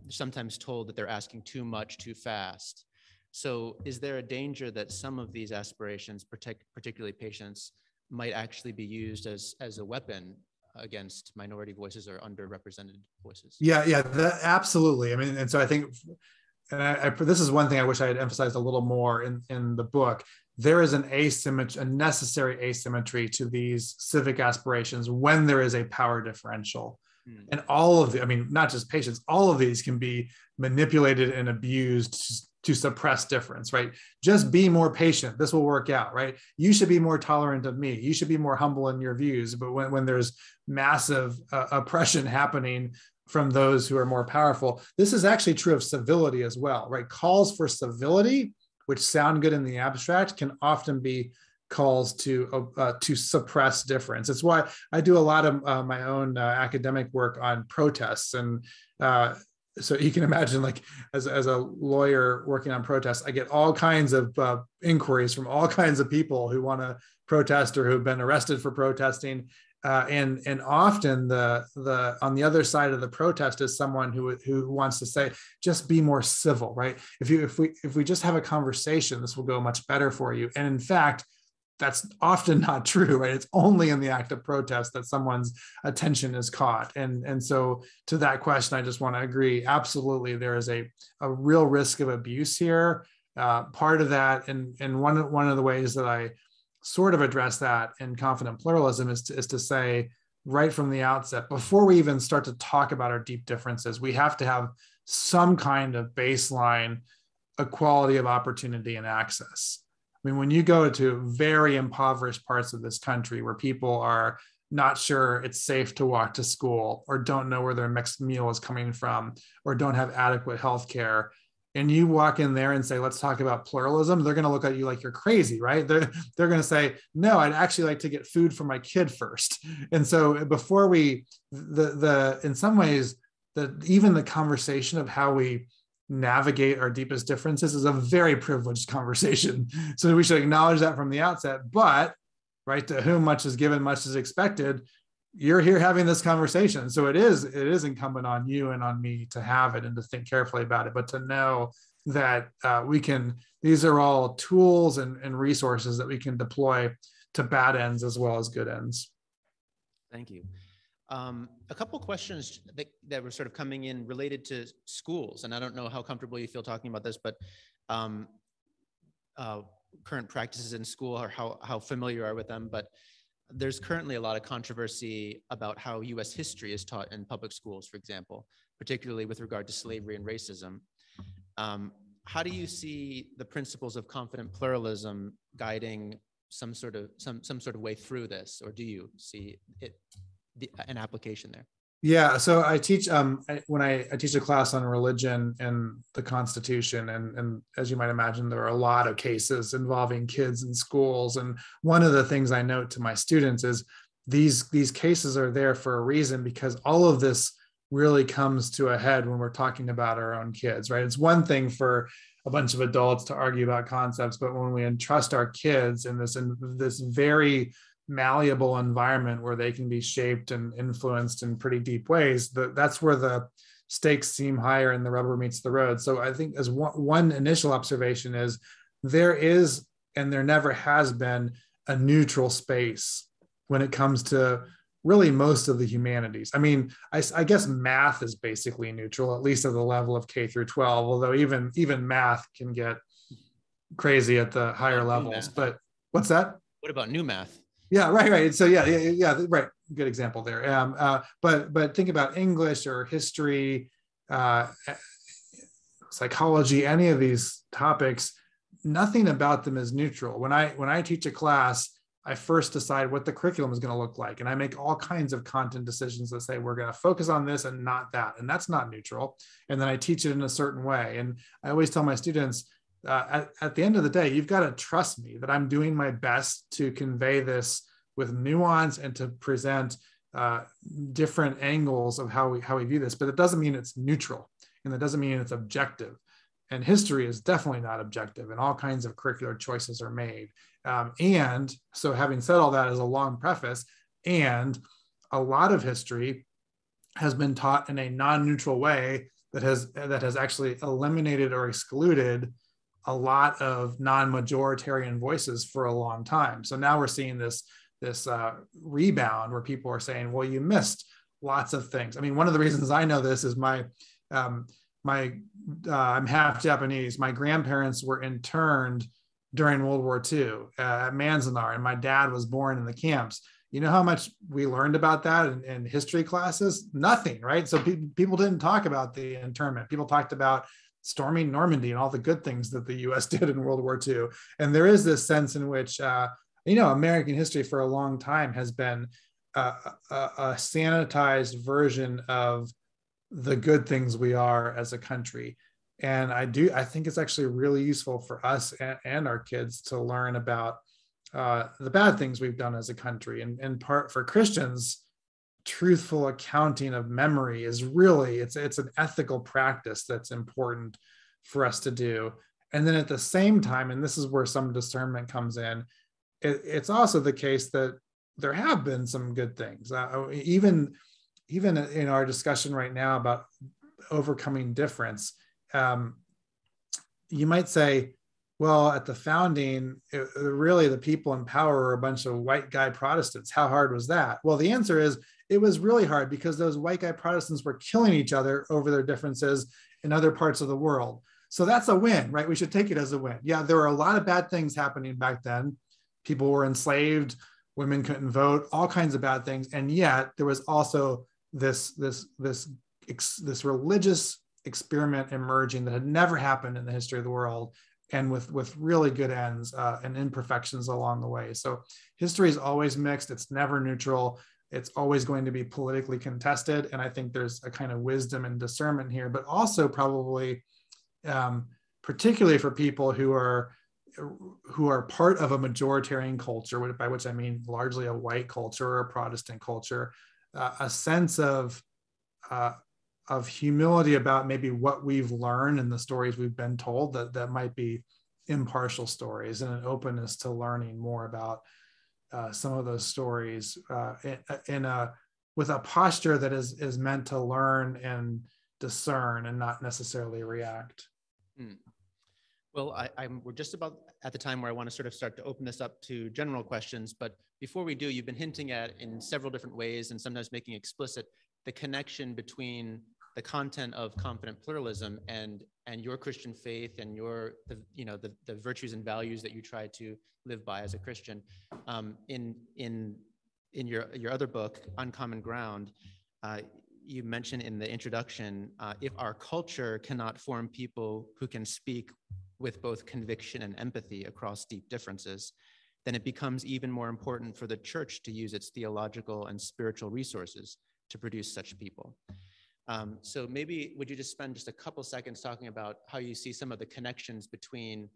Sometimes told that they're asking too much too fast. So is there a danger that some of these aspirations, particularly patience, might actually be used as a weapon against minority voices or underrepresented voices? Yeah, absolutely. I mean, and so I think, and this is one thing I wish I had emphasized a little more in the book. There is a necessary asymmetry to these civic aspirations when there is a power differential. And all of not just patience, all of these can be manipulated and abused to suppress difference, right? Just be more patient. This will work out, right? You should be more tolerant of me. You should be more humble in your views. But when there's massive oppression happening from those who are more powerful, this is actually true of civility as well, right? Calls for civility, which sound good in the abstract, can often be calls to suppress difference. It's why I do a lot of my own academic work on protests. And so you can imagine, like, as a lawyer working on protests, I get all kinds of inquiries from all kinds of people who want to protest or who've been arrested for protesting. And often the on the other side of the protest is someone who wants to say, just be more civil, right? If we just have a conversation, this will go much better for you. And in fact, that's often not true, right? It's only in the act of protest that someone's attention is caught. And so to that question, I just want to agree. Absolutely, there is a real risk of abuse here. Part of that, and one of the ways that I sort of address that in Confident Pluralism is to say right from the outset, before we even start to talk about our deep differences, we have to have some kind of baseline equality of opportunity and access. I mean, when you go to very impoverished parts of this country where people are not sure it's safe to walk to school, or don't know where their next meal is coming from, or don't have adequate health care, and you walk in there and say, let's talk about pluralism, they're going to look at you like you're crazy, right? They're going to say, no, I'd actually like to get food for my kid first. And so before in some ways, even the conversation of how we navigate our deepest differences is a very privileged conversation. So we should acknowledge that from the outset. But, right, to whom much is given, much is expected. You're here having this conversation. So it is incumbent on you and on me to have it and to think carefully about it, but to know that these are all tools and resources that we can deploy to bad ends as well as good ends. Thank you. A couple questions that were sort of coming in related to schools, and I don't know how comfortable you feel talking about this, but current practices in school or how familiar you are with them, but there's currently a lot of controversy about how US history is taught in public schools, for example, particularly with regard to slavery and racism. How do you see the principles of confident pluralism guiding some sort of way through this, or do you see an application there? Yeah, so I teach when I teach a class on religion and the Constitution, and as you might imagine, there are a lot of cases involving kids in schools. And one of the things I note to my students is these cases are there for a reason, because all of this really comes to a head when we're talking about our own kids, right? It's one thing for a bunch of adults to argue about concepts, but when we entrust our kids in this very malleable environment where they can be shaped and influenced in pretty deep ways, that's where the stakes seem higher and the rubber meets the road. So I think as one initial observation is there is, and there never has been, a neutral space when it comes to really most of the humanities. I mean, I guess math is basically neutral, at least at the level of K through 12, although even math can get crazy at the higher levels. But what's that? What about new math? Yeah, right. So yeah, right. Good example there. But think about English or history, psychology, any of these topics. Nothing about them is neutral. When I teach a class, I first decide what the curriculum is going to look like, and I make all kinds of content decisions that say we're going to focus on this and not that, and that's not neutral. And then I teach it in a certain way. And I always tell my students, at the end of the day, you've got to trust me that I'm doing my best to convey this with nuance and to present different angles of how we view this. But it doesn't mean it's neutral, and it doesn't mean it's objective. And history is definitely not objective, and all kinds of curricular choices are made. And so, having said all that as a long preface, and a lot of history has been taught in a non-neutral way that has actually eliminated or excluded a lot of non-majoritarian voices for a long time. So now we're seeing this rebound where people are saying, well, you missed lots of things. I mean, one of the reasons I know this is I'm half Japanese. My grandparents were interned during World War II at Manzanar, and my dad was born in the camps. You know how much we learned about that in history classes? Nothing, right? So people didn't talk about the internment. People talked about storming Normandy and all the good things that the US did in World War II. And there is this sense in which, American history for a long time has been a sanitized version of the good things we are as a country. And I think it's actually really useful for us and our kids to learn about the bad things we've done as a country. And part for Christians, truthful accounting of memory is really, it's an ethical practice that's important for us to do. And then at the same time, and this is where some discernment comes in, it's also the case that there have been some good things. Even in our discussion right now about overcoming difference, you might say, well, at the founding, really the people in power were a bunch of white guy Protestants. How hard was that? Well, the answer is it was really hard because those white guy Protestants were killing each other over their differences in other parts of the world. So that's a win, right? We should take it as a win. Yeah, there were a lot of bad things happening back then. People were enslaved, women couldn't vote, all kinds of bad things. And yet there was also this religious experiment emerging that had never happened in the history of the world, and with really good ends and imperfections along the way. So history is always mixed. It's never neutral. It's always going to be politically contested. And I think there's a kind of wisdom and discernment here, but also probably particularly for people who are part of a majoritarian culture, by which I mean largely a white culture or a Protestant culture, a sense of humility about maybe what we've learned and the stories we've been told that might be impartial stories, and an openness to learning more about some of those stories with a posture that is meant to learn and discern and not necessarily react. Well, we're just about at the time where I want to sort of start to open this up to general questions. But before we do, you've been hinting at in several different ways and sometimes making explicit the connection between the content of Confident Pluralism and your Christian faith and the virtues and values that you try to live by as a Christian. In your other book, Uncommon Ground, you mentioned in the introduction, if our culture cannot form people who can speak with both conviction and empathy across deep differences, then it becomes even more important for the church to use its theological and spiritual resources to produce such people. So maybe would you just spend just a couple seconds talking about how you see some of the connections between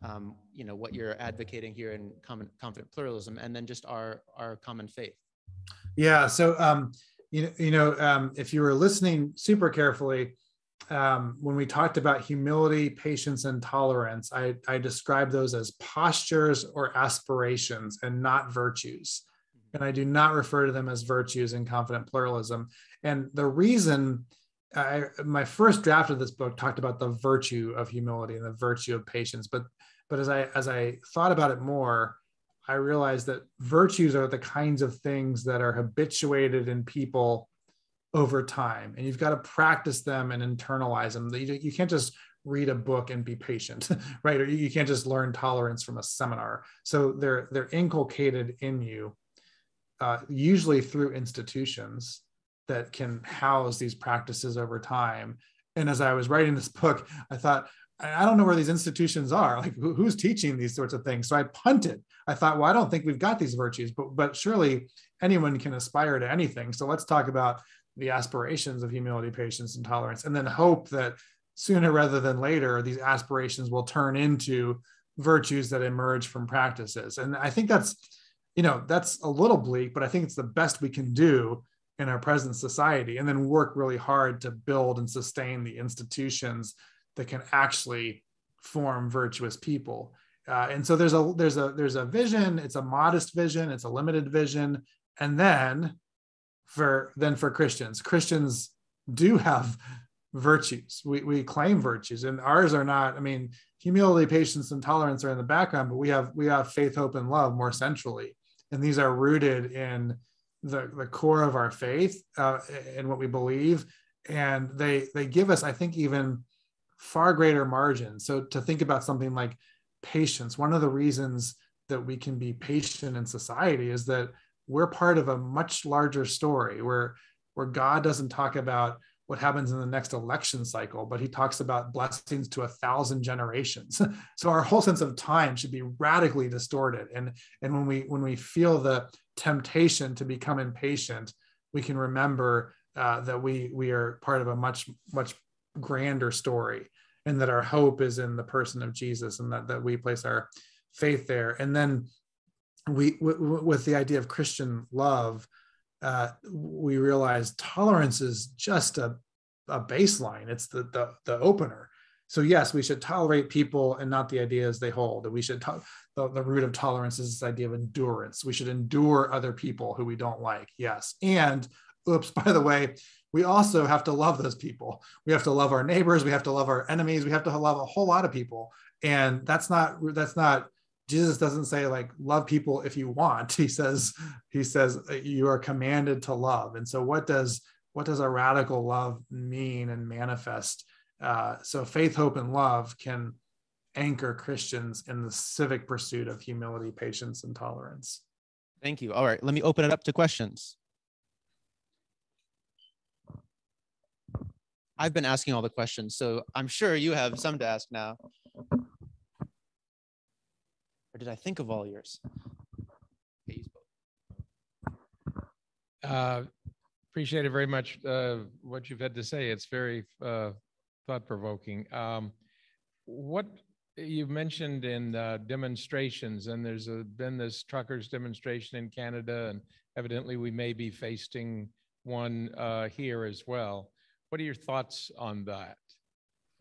what you're advocating here in Confident Pluralism and then just our common faith? Yeah, so if you were listening super carefully, when we talked about humility, patience, and tolerance, I described those as postures or aspirations and not virtues. And I do not refer to them as virtues in Confident Pluralism. And the reason, my first draft of this book talked about the virtue of humility and the virtue of patience. But as I thought about it more, I realized that virtues are the kinds of things that are habituated in people over time, and you've got to practice them and internalize them. You can't just read a book and be patient, right? Or you can't just learn tolerance from a seminar. So they're inculcated in you, usually through institutions that can house these practices over time. And as I was writing this book, I thought, I don't know where these institutions are. Like, who's teaching these sorts of things? So I punted. I thought, well, I don't think we've got these virtues, but surely anyone can aspire to anything. So let's talk about the aspirations of humility, patience, and tolerance, and then hope that sooner rather than later, these aspirations will turn into virtues that emerge from practices. And I think that's a little bleak, but I think it's the best we can do in our present society, and then work really hard to build and sustain the institutions that can actually form virtuous people. And so there's a vision. It's a modest vision. It's a limited vision. And then for Christians do have virtues. We claim virtues, and ours are not. I mean, humility, patience, and tolerance are in the background, but we have faith, hope, and love more centrally, and these are rooted in the core of our faith and what we believe, and they give us, I think, even far greater margin. So to think about something like patience, one of the reasons that we can be patient in society is that we're part of a much larger story where God doesn't talk about what happens in the next election cycle, but he talks about blessings to 1,000 generations. So our whole sense of time should be radically distorted. And when we feel the temptation to become impatient, we can remember that we are part of a much grander story, and that our hope is in the person of Jesus, and that we place our faith there. And then with the idea of Christian love, we realize tolerance is just a baseline. It's the opener. So yes, we should tolerate people and not the ideas they hold. And we should the root of tolerance is this idea of endurance. We should endure other people who we don't like. Yes. And oops, by the way, we also have to love those people. We have to love our neighbors. We have to love our enemies. We have to love a whole lot of people. And that's not, Jesus doesn't say like, love people if you want. He says you are commanded to love. And so what does a radical love mean and manifest? So faith, hope, and love can anchor Christians in the civic pursuit of humility, patience, and tolerance. Thank you. All right, let me open it up to questions. I've been asking all the questions, so I'm sure you have some to ask now. Or did I think of all yours? Appreciate it very much, what you've had to say. It's very thought-provoking. What you mentioned in demonstrations, and there's been this truckers demonstration in Canada, and evidently we may be facing one here as well. What are your thoughts on that?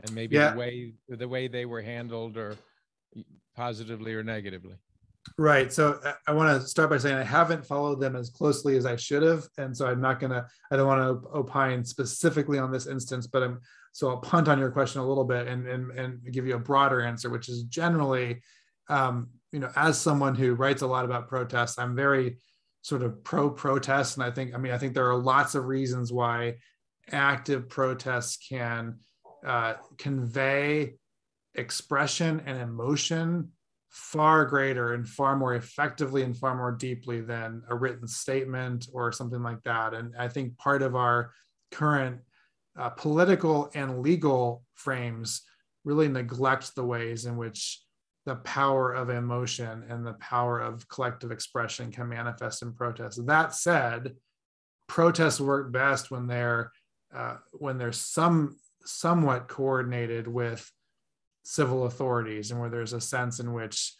And maybe the way they were handled, or positively or negatively? Right. So I want to start by saying I haven't followed them as closely as I should have. And so I don't want to opine specifically on this instance, but so I'll punt on your question a little bit and give you a broader answer, which is generally, as someone who writes a lot about protests, I'm very sort of pro-protest. And I think there are lots of reasons why active protests can convey expression and emotion far greater and far more effectively and far more deeply than a written statement or something like that. And I think part of our current political and legal frames really neglect the ways in which the power of emotion and the power of collective expression can manifest in protest. That said, protests work best when they're somewhat coordinated with civil authorities, and where there's a sense in which,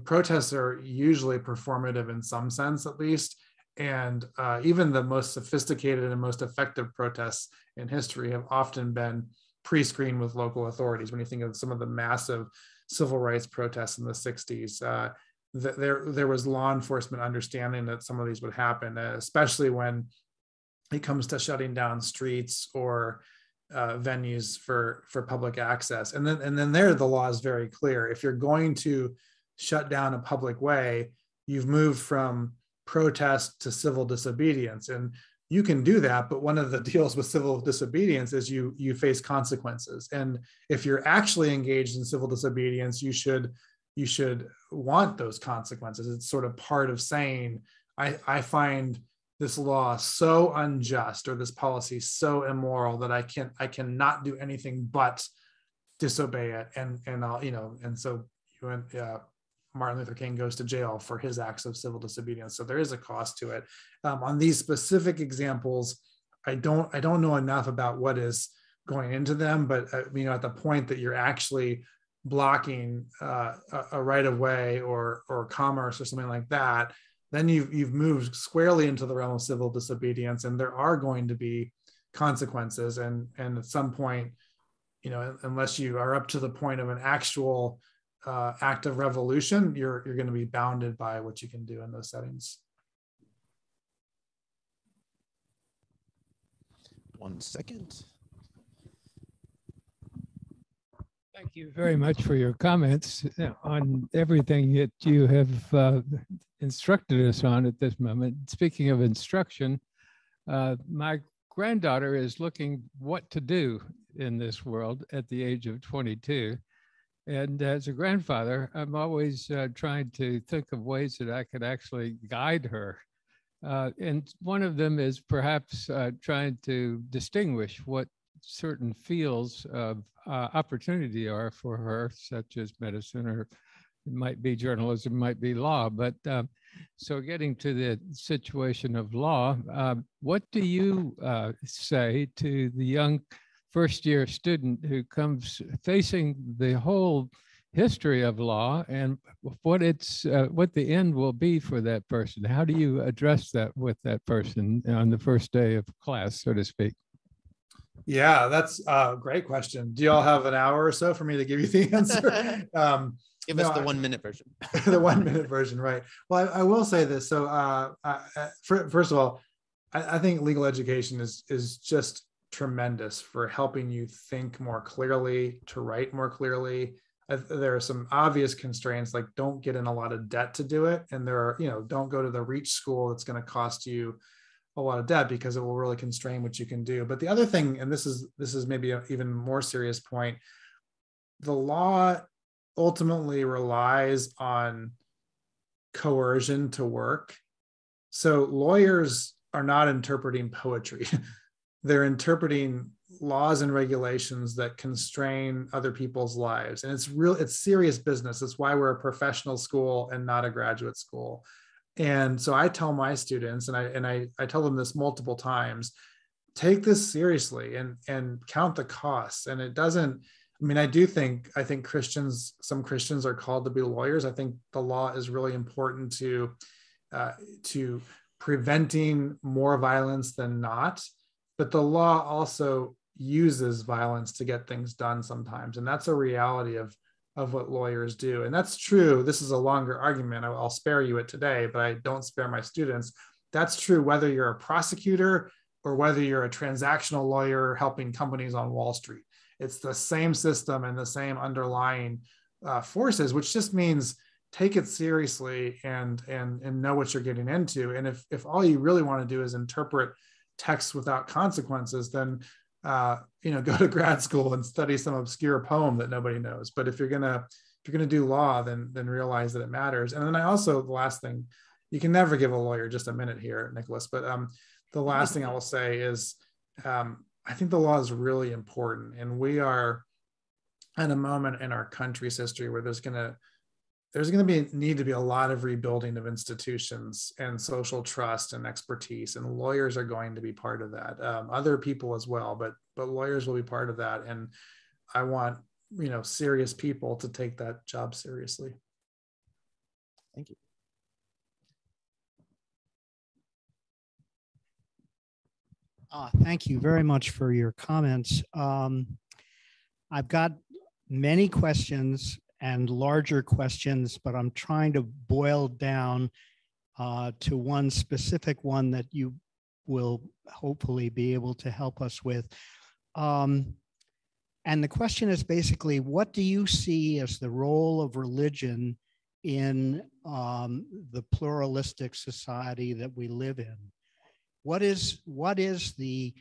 protests are usually performative in some sense, at least. And even the most sophisticated and most effective protests in history have often been pre-screened with local authorities. When you think of some of the massive civil rights protests in the 60s, there was law enforcement understanding that some of these would happen, especially when it comes to shutting down streets or venues for public access. And then there, the law is very clear. If you're going to shut down a public way, you've moved from protest to civil disobedience. And you can do that, but one of the deals with civil disobedience is you face consequences. And if you're actually engaged in civil disobedience, you should want those consequences. It's sort of part of saying, I find this law so unjust, or this policy so immoral, that I cannot do anything but disobey it. And I'll, and so Martin Luther King goes to jail for his acts of civil disobedience. So there is a cost to it. On these specific examples, I don't know enough about what is going into them, but at the point that you're actually blocking a right of way or commerce or something like that, then you've moved squarely into the realm of civil disobedience, and there are going to be consequences. And at some point, unless you are up to the point of an actual act of revolution, you're going to be bounded by what you can do in those settings. 1 second. Thank you very much for your comments on everything that you have instructed us on at this moment. Speaking of instruction, my granddaughter is looking what to do in this world at the age of 22. And as a grandfather, I'm always trying to think of ways that I could actually guide her. And one of them is perhaps trying to distinguish what certain fields of opportunity are for her, such as medicine, or it might be journalism, might be law. But so getting to the situation of law, what do you say to the young first-year student who comes facing the whole history of law and what the end will be for that person? How do you address that with that person on the first day of class, so to speak? Yeah, that's a great question. Do you all have an hour or so for me to give you the answer? Give us the 1 minute version. The 1 minute version, right? Well, I will say this. So first of all, I think legal education is just tremendous for helping you think more clearly, to write more clearly. There are some obvious constraints, like don't get in a lot of debt to do it. And there are, don't go to the reach school that's going to cost you a lot of debt, because it will really constrain what you can do. But the other thing, and this is maybe an even more serious point, the law ultimately relies on coercion to work. So lawyers are not interpreting poetry. They're interpreting laws and regulations that constrain other people's lives. And it's serious business. That's why we're a professional school and not a graduate school. And so I tell my students, and I tell them this multiple times, take this seriously and count the costs. And it doesn't, I think some Christians are called to be lawyers. I think the law is really important to preventing more violence than not. But the law also uses violence to get things done sometimes. And that's a reality of what lawyers do. And that's true. This is a longer argument. I'll spare you it today, but I don't spare my students. That's true whether you're a prosecutor or whether you're a transactional lawyer helping companies on Wall Street. It's the same system and the same underlying forces, which just means take it seriously and know what you're getting into. And if all you really want to do is interpret text without consequences, then go to grad school and study some obscure poem that nobody knows. But if you're gonna do law, then realize that it matters. And then the last thing, you can never give a lawyer just a minute here, Nicholas. But the last thing I will say is, I think the law is really important, and we are at a moment in our country's history where there's going to need to be a lot of rebuilding of institutions and social trust and expertise, and lawyers are going to be part of that. Other people as well, but lawyers will be part of that. And I want serious people to take that job seriously. Thank you. Thank you very much for your comments. I've got many questions and larger questions, but I'm trying to boil down to one specific one that you will hopefully be able to help us with. And the question is basically, what do you see as the role of religion in the pluralistic society that we live in? What is the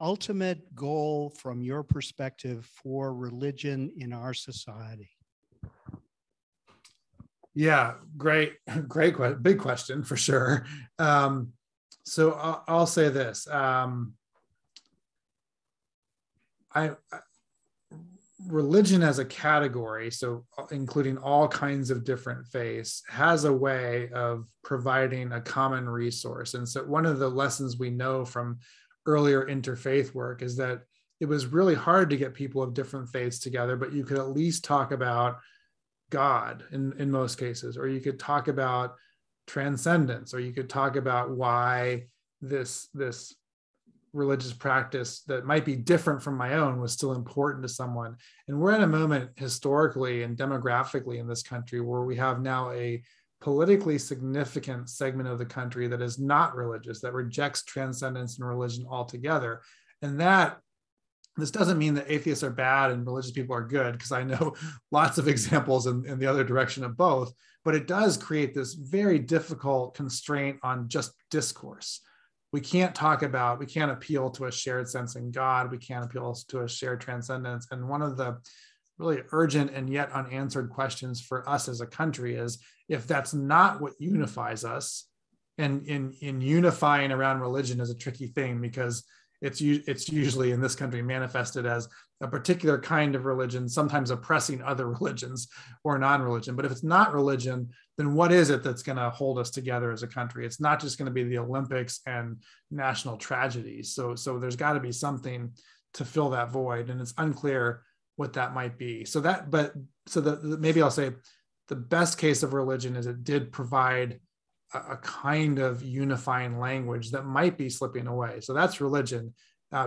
ultimate goal from your perspective for religion in our society? Yeah, great big question for sure. So I'll say this. Religion as a category, so including all kinds of different faiths, has a way of providing a common resource. And so one of the lessons we know from earlier interfaith work is that it was really hard to get people of different faiths together, but you could at least talk about God in most cases, or you could talk about transcendence, or you could talk about why this religious practice that might be different from my own was still important to someone. And we're at a moment historically and demographically in this country where we have now a politically significant segment of the country that is not religious, that rejects transcendence and religion altogether. And this doesn't mean that atheists are bad and religious people are good, because I know lots of examples in the other direction of both, but it does create this very difficult constraint on just discourse. We can't appeal to a shared sense in God. We can't appeal to a shared transcendence. And one of the really urgent and yet unanswered questions for us as a country is, if that's not what unifies us, and in unifying around religion is a tricky thing, because it's usually in this country manifested as a particular kind of religion, sometimes oppressing other religions or non-religion. But if it's not religion, then what is it that's going to hold us together as a country? It's not just going to be the Olympics and national tragedies. So there's got to be something to fill that void, and it's unclear what that might be. Maybe I'll say the best case of religion is it did provide a kind of unifying language that might be slipping away. So that's religion.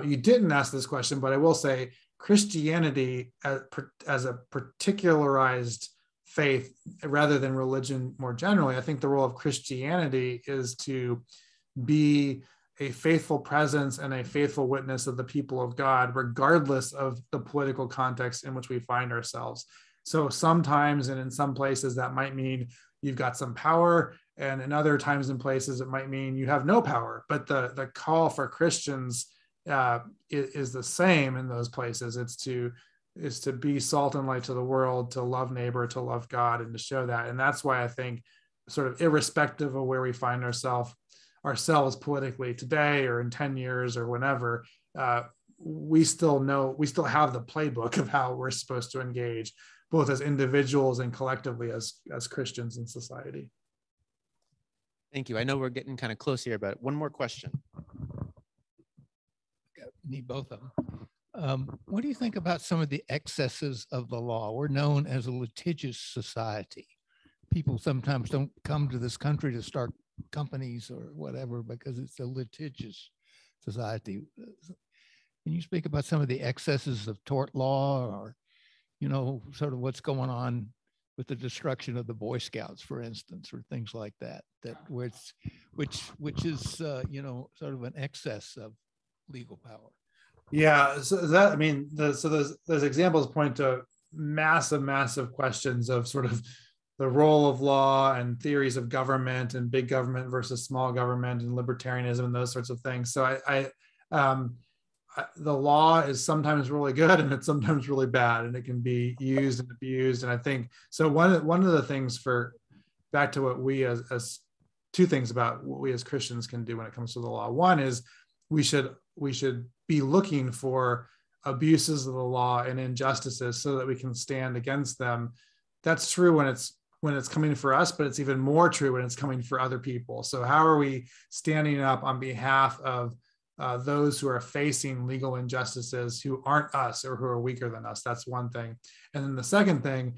You didn't ask this question, but I will say Christianity as a particularized faith rather than religion more generally. I think the role of Christianity is to be a faithful presence and a faithful witness of the people of God, regardless of the political context in which we find ourselves. So sometimes, and in some places, that might mean you've got some power, and in other times and places, it might mean you have no power. But the call for Christians is the same in those places. It's to be salt and light to the world, to love neighbor, to love God, and to show that. And that's why I think, sort of irrespective of where we find ourselves politically today or in 10 years or whenever, we still have the playbook of how we're supposed to engage, both as individuals and collectively as Christians in society. Thank you. I know we're getting kind of close here, but one more question. Need both of them. What do you think about some of the excesses of the law? We're known as a litigious society. People sometimes don't come to this country to start companies or whatever because it's a litigious society. Can you speak about some of the excesses of tort law, or, sort of what's going on with the destruction of the Boy Scouts, for instance, or things like that, which is, sort of an excess of legal power? Yeah, so those examples point to massive questions of sort of the role of law and theories of government and big government versus small government and libertarianism and those sorts of things. So the law is sometimes really good and it's sometimes really bad, and it can be used and abused. And I think so. One of the things, back to what we as two things about what we as Christians can do when it comes to the law. One is we should be looking for abuses of the law and injustices so that we can stand against them. That's true when it's coming for us, but it's even more true when it's coming for other people. So how are we standing up on behalf of those who are facing legal injustices who aren't us or who are weaker than us? That's one thing. And then the second thing,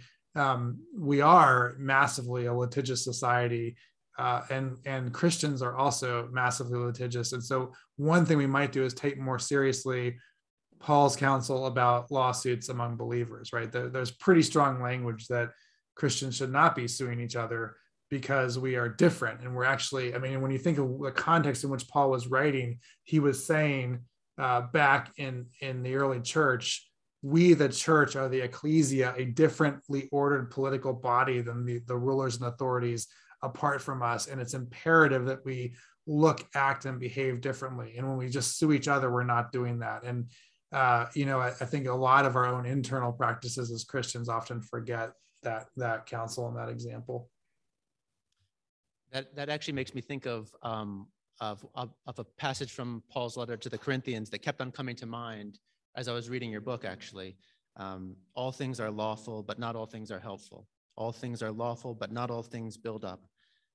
we are massively a litigious society, and Christians are also massively litigious. And so one thing we might do is take more seriously Paul's counsel about lawsuits among believers, right? There's pretty strong language that Christians should not be suing each other because we are different. And we're actually, when you think of the context in which Paul was writing, he was saying back in the early church, we, the church, are the ecclesia, a differently ordered political body than the rulers and authorities apart from us. And it's imperative that we look, act, and behave differently. And when we just sue each other, we're not doing that. And, I think a lot of our own internal practices as Christians often forget that counsel and that example. That actually makes me think of a passage from Paul's letter to the Corinthians that kept on coming to mind as I was reading your book, actually. All things are lawful, but not all things are helpful. All things are lawful, but not all things build up.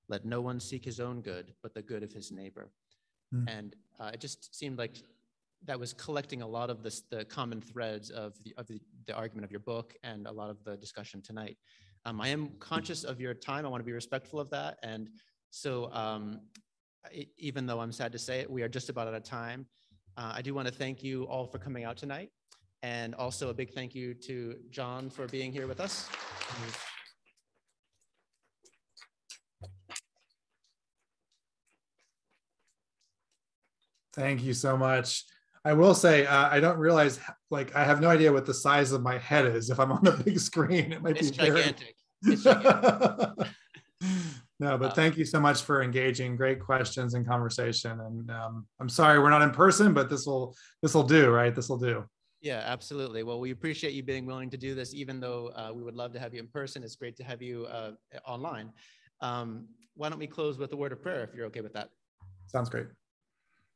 Let no one seek his own good, but the good of his neighbor. And it just seemed like that was collecting a lot of the common threads of the argument of your book and a lot of the discussion tonight. I am conscious of your time. I want to be respectful of that. And so even though I'm sad to say it, we are just about out of time. I do want to thank you all for coming out tonight. And also a big thank you to John for being here with us. Thank you so much. I will say, I don't realize, I have no idea what the size of my head is. If I'm on a big screen, it might be gigantic. It's gigantic. No, but thank you so much for engaging. Great questions and conversation. And I'm sorry we're not in person, but this will do, right? This will do. Yeah, absolutely. Well, we appreciate you being willing to do this, even though we would love to have you in person. It's great to have you online. Why don't we close with a word of prayer, if you're okay with that? Sounds great.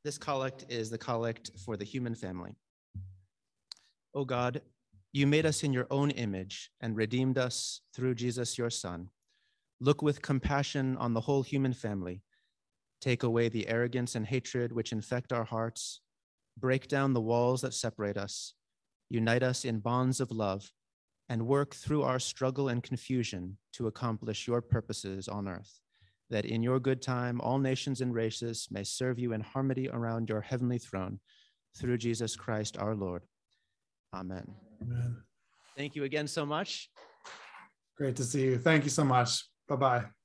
This collect is the collect for the human family. O God, you made us in your own image and redeemed us through Jesus, your Son. Look with compassion on the whole human family. Take away the arrogance and hatred which infect our hearts. Break down the walls that separate us. Unite us in bonds of love, and work through our struggle and confusion to accomplish your purposes on earth, that in your good time all nations and races may serve you in harmony around your heavenly throne, through Jesus Christ our Lord. Amen. Amen. Thank you again so much. Great to see you. Thank you so much. Bye-bye.